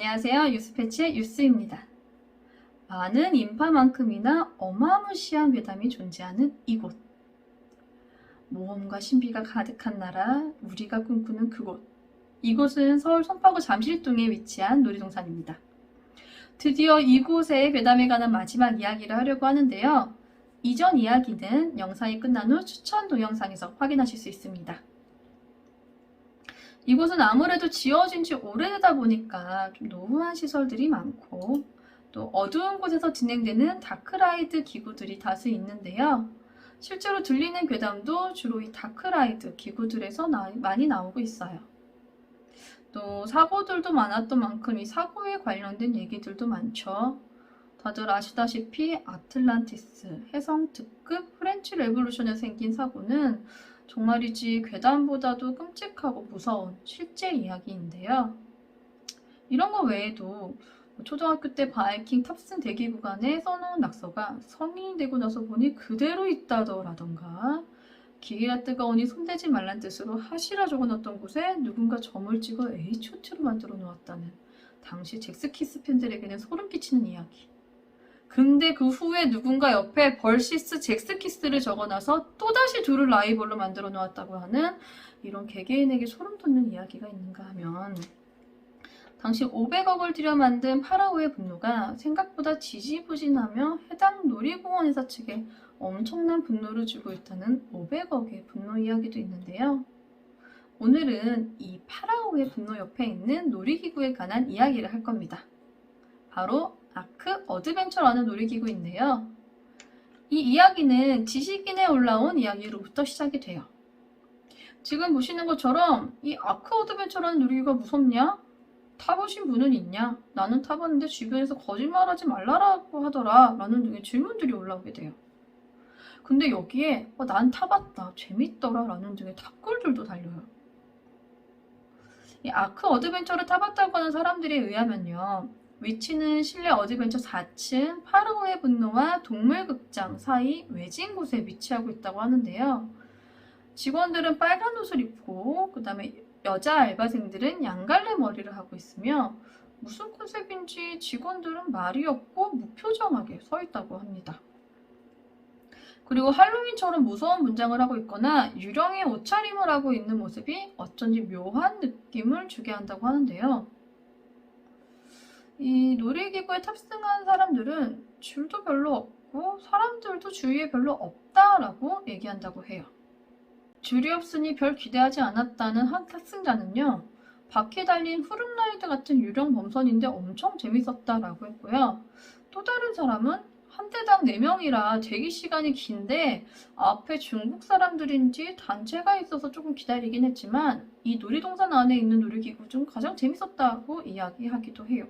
안녕하세요. 유스패치의 유스입니다. 많은 인파만큼이나 어마무시한 괴담이 존재하는 이곳. 모험과 신비가 가득한 나라, 우리가 꿈꾸는 그곳. 이곳은 서울 송파구 잠실동에 위치한 놀이동산입니다. 드디어 이곳의 괴담에 관한 마지막 이야기를 하려고 하는데요. 이전 이야기는 영상이 끝난 후 추천 동영상에서 확인하실 수 있습니다. 이곳은 아무래도 지어진 지 오래되다 보니까 좀 노후한 시설들이 많고 또 어두운 곳에서 진행되는 다크라이드 기구들이 다수 있는데요. 실제로 들리는 괴담도 주로 이 다크라이드 기구들에서 많이 나오고 있어요. 또 사고들도 많았던 만큼 이 사고에 관련된 얘기들도 많죠. 다들 아시다시피 아틀란티스, 해성 특급 프렌치 레볼루션에 생긴 사고는 정말이지 괴담보다도 끔찍하고 무서운 실제 이야기인데요. 이런 거 외에도 초등학교 때 바이킹 탑승 대기 구간에 써놓은 낙서가 성인이 되고 나서 보니 그대로 있다더라던가, 기계가 뜨거우니 손대지 말란 뜻으로 하시라 적어놨던 곳에 누군가 점을 찍어 H.O.T로 만들어 놓았다는 당시 잭스키스 팬들에게는 소름 끼치는 이야기. 근데 그 후에 누군가 옆에 벌시스 잭스키스를 적어놔서 또다시 둘을 라이벌로 만들어 놓았다고 하는 이런 개개인에게 소름 돋는 이야기가 있는가 하면, 당시 500억을 들여 만든 파라오의 분노가 생각보다 지지부진하며 해당 놀이공원회사 측에 엄청난 분노를 주고 있다는 500억의 분노 이야기도 있는데요. 오늘은 이 파라오의 분노 옆에 있는 놀이기구에 관한 이야기를 할 겁니다. 바로 아크 어드벤처라는 놀이기구인데요. 이 이야기는 지식인에 올라온 이야기로부터 시작이 돼요. 지금 보시는 것처럼 이 아크 어드벤처라는 놀이기구가 무섭냐? 타보신 분은 있냐? 나는 타봤는데 주변에서 거짓말하지 말라고 하더라 라는 등의 질문들이 올라오게 돼요. 근데 여기에 난 타봤다, 재밌더라 라는 등의 답글들도 달려요. 이 아크 어드벤처를 타봤다고 하는 사람들에 의하면요, 위치는 실내 어드벤처 4층 파라오의 분노와 동물극장 사이 외진 곳에 위치하고 있다고 하는데요. 직원들은 빨간 옷을 입고 그 다음에 여자 알바생들은 양갈래 머리를 하고 있으며 무슨 컨셉인지 직원들은 말이 없고 무표정하게 서 있다고 합니다. 그리고 할로윈처럼 무서운 문장을 하고 있거나 유령의 옷차림을 하고 있는 모습이 어쩐지 묘한 느낌을 주게 한다고 하는데요. 이 놀이기구에 탑승한 사람들은 줄도 별로 없고 사람들도 주위에 별로 없다라고 얘기한다고 해요. 줄이 없으니 별 기대하지 않았다는 한 탑승자는요, 바퀴 달린 후룸라이드 같은 유령 범선인데 엄청 재밌었다라고 했고요. 또 다른 사람은 한 대당 4명이라 대기 시간이 긴데 앞에 중국 사람들인지 단체가 있어서 조금 기다리긴 했지만 이 놀이동산 안에 있는 놀이기구 중 가장 재밌었다고 이야기하기도 해요.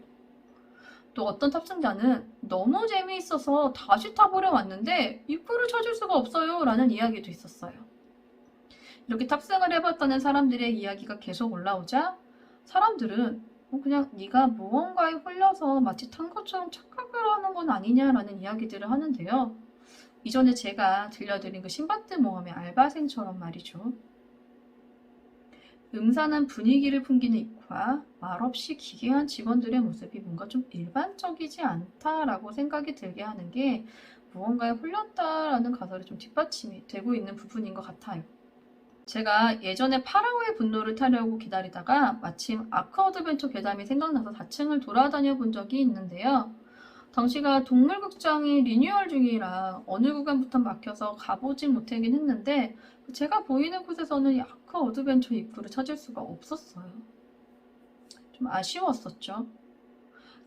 또 어떤 탑승자는 너무 재미있어서 다시 타보려 왔는데 입구를 찾을 수가 없어요 라는 이야기도 있었어요. 이렇게 탑승을 해봤다는 사람들의 이야기가 계속 올라오자 사람들은 그냥 네가 무언가에 홀려서 마치 탄 것처럼 착각을 하는 건 아니냐라는 이야기들을 하는데요. 이전에 제가 들려드린 그 신바트 모험의 알바생처럼 말이죠. 음산한 분위기를 풍기는 입과 말없이 기괴한 직원들의 모습이 뭔가 좀 일반적이지 않다라고 생각이 들게 하는 게 무언가에 홀렸다라는 가설이 좀 뒷받침이 되고 있는 부분인 것 같아요. 제가 예전에 파라오의 분노를 타려고 기다리다가 마침 아크 어드벤처 괴담이 생각나서 4층을 돌아다녀 본 적이 있는데요. 당시가 동물극장이 리뉴얼 중이라 어느 구간부터 막혀서 가보진 못하긴 했는데 제가 보이는 곳에서는 이 아크 어드벤처 입구를 찾을 수가 없었어요. 좀 아쉬웠었죠.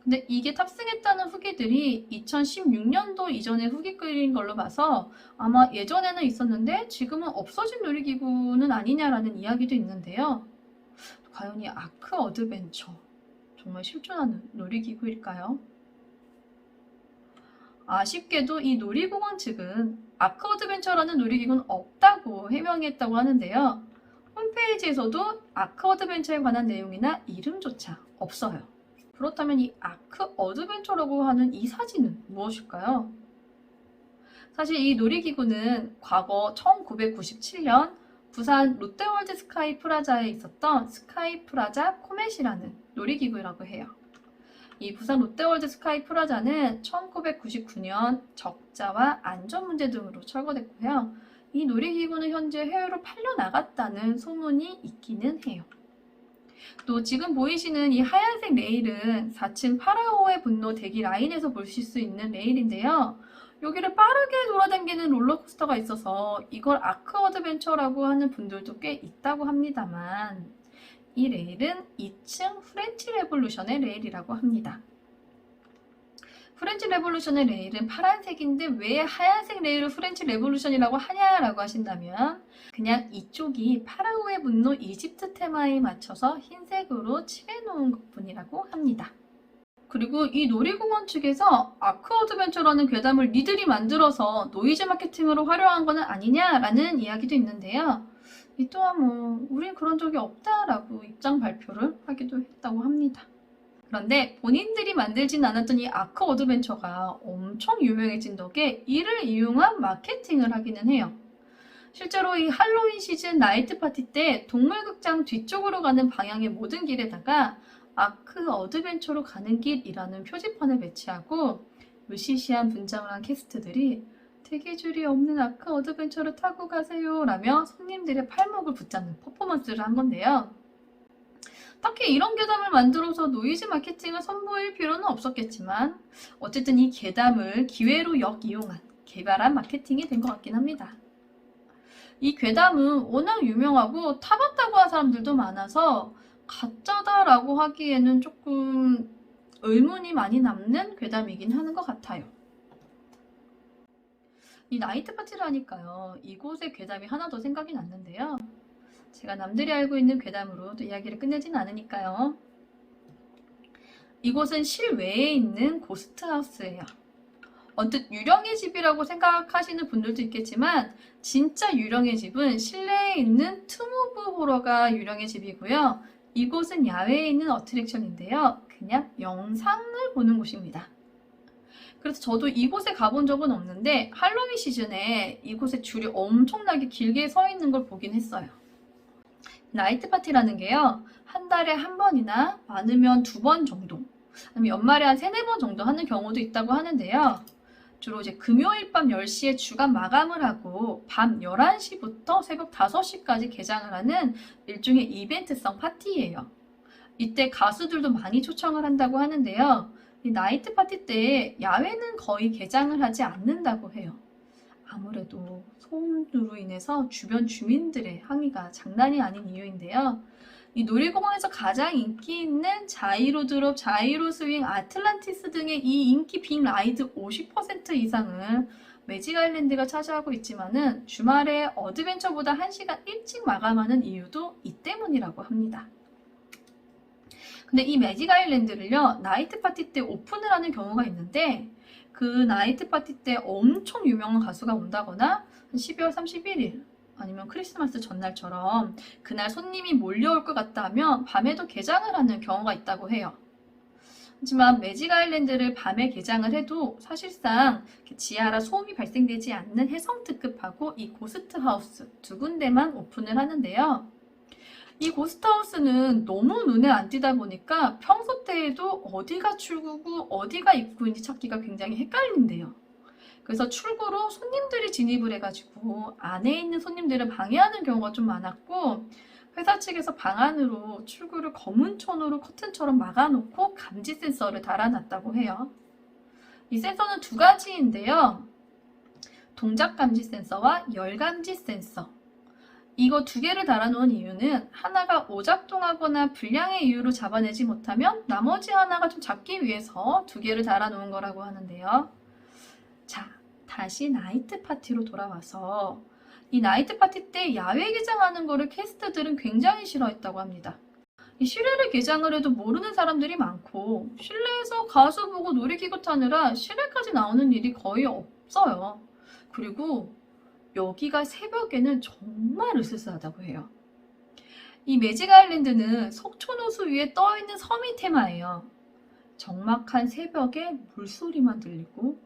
근데 이게 탑승했다는 후기들이 2016년도 이전에 후기 글인 걸로 봐서 아마 예전에는 있었는데 지금은 없어진 놀이기구는 아니냐라는 이야기도 있는데요. 과연 이 아크 어드벤처 정말 실존하는 놀이기구일까요? 아쉽게도 이 놀이공원 측은 아크 어드벤처라는 놀이기구는 없다고 해명했다고 하는데요. 홈페이지에서도 아크 어드벤처에 관한 내용이나 이름조차 없어요. 그렇다면 이 아크 어드벤처라고 하는 이 사진은 무엇일까요? 사실 이 놀이기구는 과거 1997년 부산 롯데월드 스카이 프라자에 있었던 스카이 프라자 코멧이라는 놀이기구라고 해요. 이 부산 롯데월드 스카이 프라자는 1999년 적자와 안전 문제 등으로 철거됐고요. 이 놀이기구는 현재 해외로 팔려나갔다는 소문이 있기는 해요. 또 지금 보이시는 이 하얀색 레일은 4층 파라오의 분노 대기 라인에서 보실 수 있는 레일인데요. 여기를 빠르게 돌아다니는 롤러코스터가 있어서 이걸 아크 어드벤처라고 하는 분들도 꽤 있다고 합니다만 이 레일은 2층 프렌치 레볼루션의 레일이라고 합니다. 프렌치 레볼루션의 레일은 파란색인데 왜 하얀색 레일을 프렌치 레볼루션이라고 하냐라고 하신다면 그냥 이쪽이 파라오의 분노 이집트 테마에 맞춰서 흰색으로 칠해놓은 것뿐이라고 합니다. 그리고 이 놀이공원 측에서 아크 어드벤처라는 괴담을 니들이 만들어서 노이즈 마케팅으로 활용한 것은 아니냐라는 이야기도 있는데요. 이 또한 우린 그런 적이 없다라고 입장 발표를 하기도 했다고 합니다. 그런데 본인들이 만들진 않았던 이 아크 어드벤처가 엄청 유명해진 덕에 이를 이용한 마케팅을 하기는 해요. 실제로 이 할로윈 시즌 나이트 파티 때 동물극장 뒤쪽으로 가는 방향의 모든 길에다가 아크 어드벤처로 가는 길이라는 표지판을 배치하고 으시시한 분장을 한 캐스트들이 대기줄이 없는 아크 어드벤처를 타고 가세요 라며 손님들의 팔목을 붙잡는 퍼포먼스를 한 건데요. 딱히 이런 괴담을 만들어서 노이즈 마케팅을 선보일 필요는 없었겠지만 어쨌든 이 괴담을 기회로 역이용한 개발한 마케팅이 된 것 같긴 합니다. 이 괴담은 워낙 유명하고 타봤다고 한 사람들도 많아서 가짜다라고 하기에는 조금 의문이 많이 남는 괴담이긴 하는 것 같아요. 이 나이트 파티를 하니까요. 이곳의 괴담이 하나 더 생각이 났는데요. 제가 남들이 알고 있는 괴담으로 또 이야기를 끝내진 않으니까요. 이곳은 실외에 있는 고스트하우스예요. 언뜻 유령의 집이라고 생각하시는 분들도 있겠지만 진짜 유령의 집은 실내에 있는 투모브 호러가 유령의 집이고요. 이곳은 야외에 있는 어트랙션인데요. 그냥 영상을 보는 곳입니다. 그래서 저도 이곳에 가본 적은 없는데 할로윈 시즌에 이곳에 줄이 엄청나게 길게 서 있는 걸 보긴 했어요. 나이트 파티라는 게요. 한 달에 한 번이나 많으면 2번 정도 아니면 연말에 한 3-4번 정도 하는 경우도 있다고 하는데요. 주로 이제 금요일 밤 10시에 주간 마감을 하고 밤 11시부터 새벽 5시까지 개장을 하는 일종의 이벤트성 파티예요. 이때 가수들도 많이 초청을 한다고 하는데요. 이 나이트 파티 때 야외는 거의 개장을 하지 않는다고 해요. 아무래도 소음으로 인해서 주변 주민들의 항의가 장난이 아닌 이유인데요. 이 놀이공원에서 가장 인기 있는 자이로 드롭, 자이로 스윙, 아틀란티스 등의 이 인기 빅 라이드 50% 이상은 매직 아일랜드가 차지하고 있지만은 주말에 어드벤처보다 1시간 일찍 마감하는 이유도 이 때문이라고 합니다. 근데 이 매직 아일랜드를요, 나이트 파티 때 오픈을 하는 경우가 있는데 그 나이트 파티 때 엄청 유명한 가수가 온다거나 12월 31일 아니면 크리스마스 전날처럼 그날 손님이 몰려올 것 같다 하면 밤에도 개장을 하는 경우가 있다고 해요. 하지만 매직 아일랜드를 밤에 개장을 해도 사실상 지하라 소음이 발생되지 않는 해성 특급하고 이 고스트 하우스 2군데만 오픈을 하는데요. 이 고스트 하우스는 너무 눈에 안 띄다 보니까 평소 때에도 어디가 출구고 어디가 입구인지 찾기가 굉장히 헷갈린대요. 그래서 출구로 손님들이 진입을 해가지고 안에 있는 손님들을 방해하는 경우가 좀 많았고 회사 측에서 방안으로 출구를 검은 천으로 커튼처럼 막아놓고 감지 센서를 달아놨다고 해요. 이 센서는 2가지인데요. 동작 감지 센서와 열 감지 센서. 이거 2개를 달아놓은 이유는 하나가 오작동하거나 불량의 이유로 잡아내지 못하면 나머지 하나가 좀 잡기 위해서 2개를 달아놓은 거라고 하는데요. 자, 다시 나이트 파티로 돌아와서 이 나이트 파티 때 야외 개장하는 거를 캐스트들은 굉장히 싫어했다고 합니다. 이 실내를 개장을 해도 모르는 사람들이 많고 실내에서 가수 보고 놀이기구 타느라 실내까지 나오는 일이 거의 없어요. 그리고 여기가 새벽에는 정말 으스스하다고 해요. 이 매직 아일랜드는 석촌호수 위에 떠있는 섬이 테마예요. 적막한 새벽에 물소리만 들리고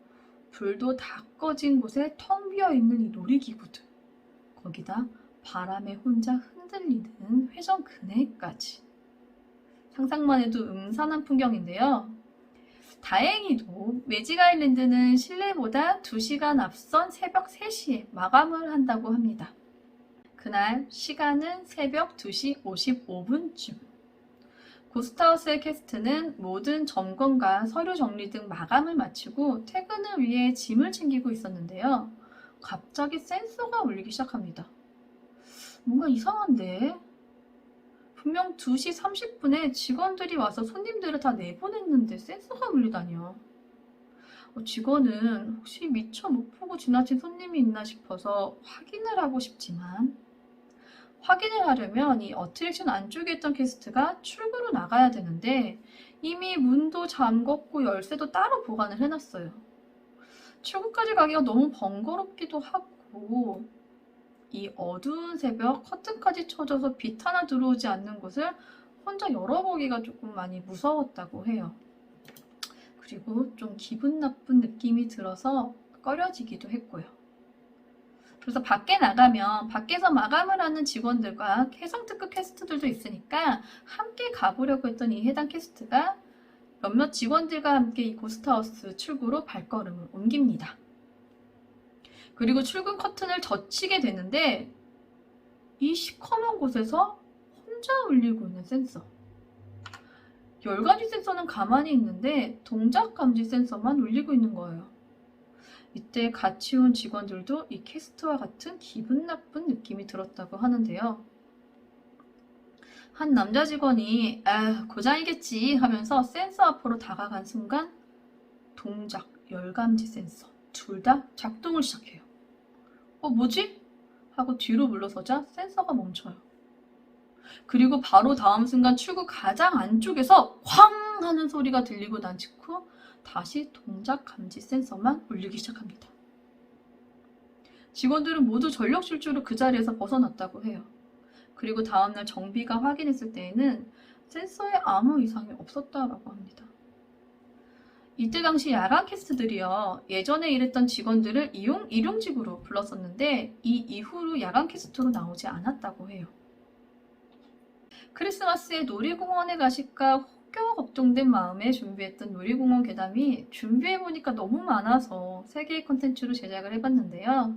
불도 다 꺼진 곳에 텅 비어있는 이 놀이기구들, 거기다 바람에 혼자 흔들리는 회전 그네까지. 상상만 해도 음산한 풍경인데요. 다행히도 매직 아일랜드는 실내보다 2시간 앞선 새벽 3시에 마감을 한다고 합니다. 그날 시간은 새벽 2시 55분쯤. 고스트하우스의 캐스트는 모든 점검과 서류 정리 등 마감을 마치고 퇴근을 위해 짐을 챙기고 있었는데요. 갑자기 센서가 울리기 시작합니다. 뭔가 이상한데? 분명 2시 30분에 직원들이 와서 손님들을 다 내보냈는데 센서가 울리다니요. 직원은 혹시 미처 못 보고 지나친 손님이 있나 싶어서 확인을 하고 싶지만 확인을 하려면 이 어트랙션 안쪽에 있던 캐스트가 출구로 나가야 되는데 이미 문도 잠궜고 열쇠도 따로 보관을 해놨어요. 출구까지 가기가 너무 번거롭기도 하고 이 어두운 새벽 커튼까지 쳐져서 빛 하나 들어오지 않는 곳을 혼자 열어보기가 조금 많이 무서웠다고 해요. 그리고 좀 기분 나쁜 느낌이 들어서 꺼려지기도 했고요. 그래서 밖에 나가면 밖에서 마감을 하는 직원들과 해상특급 캐스트들도 있으니까 함께 가보려고 했던 이 해당 캐스트가 몇몇 직원들과 함께 이 고스트하우스 출구로 발걸음을 옮깁니다. 그리고 출근 커튼을 젖히게 되는데 이 시커먼 곳에서 혼자 울리고 있는 센서. 열감지 센서는 가만히 있는데 동작 감지 센서만 울리고 있는 거예요. 이때 같이 온 직원들도 이 캐스트와 같은 기분 나쁜 느낌이 들었다고 하는데요. 한 남자 직원이 고장이겠지 하면서 센서 앞으로 다가간 순간 동작, 열감지 센서 둘 다 작동을 시작해요. 뭐지? 하고 뒤로 물러서자 센서가 멈춰요. 그리고 바로 다음 순간 출구 가장 안쪽에서 쾅 하는 소리가 들리고 난 직후 다시 동작 감지 센서만 울리기 시작합니다. 직원들은 모두 전력 질주로 그 자리에서 벗어났다고 해요. 그리고 다음날 정비가 확인했을 때에는 센서에 아무 이상이 없었다라고 합니다. 이때 당시 야간 캐스트들이요. 예전에 일했던 직원들을 일용직으로 불렀었는데 이 이후로 야간 캐스트로 나오지 않았다고 해요. 크리스마스에 놀이공원에 가실까 혹여 걱정된 마음에 준비했던 놀이공원 괴담이 준비해보니까 너무 많아서 3개의 콘텐츠로 제작을 해봤는데요.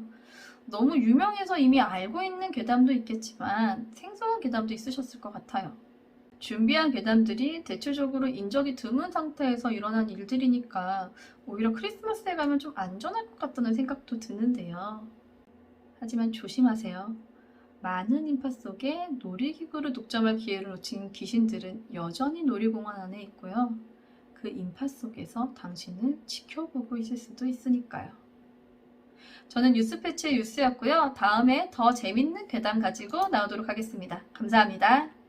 너무 유명해서 이미 알고 있는 괴담도 있겠지만 생소한 괴담도 있으셨을 것 같아요. 준비한 괴담들이 대체적으로 인적이 드문 상태에서 일어난 일들이니까 오히려 크리스마스에 가면 좀 안전할 것 같다는 생각도 드는데요. 하지만 조심하세요. 많은 인파 속에 놀이기구를 독점할 기회를 놓친 귀신들은 여전히 놀이공원 안에 있고요. 그 인파 속에서 당신을 지켜보고 있을 수도 있으니까요. 저는 뉴스패치의 유스였고요. 다음에 더 재밌는 괴담 가지고 나오도록 하겠습니다. 감사합니다.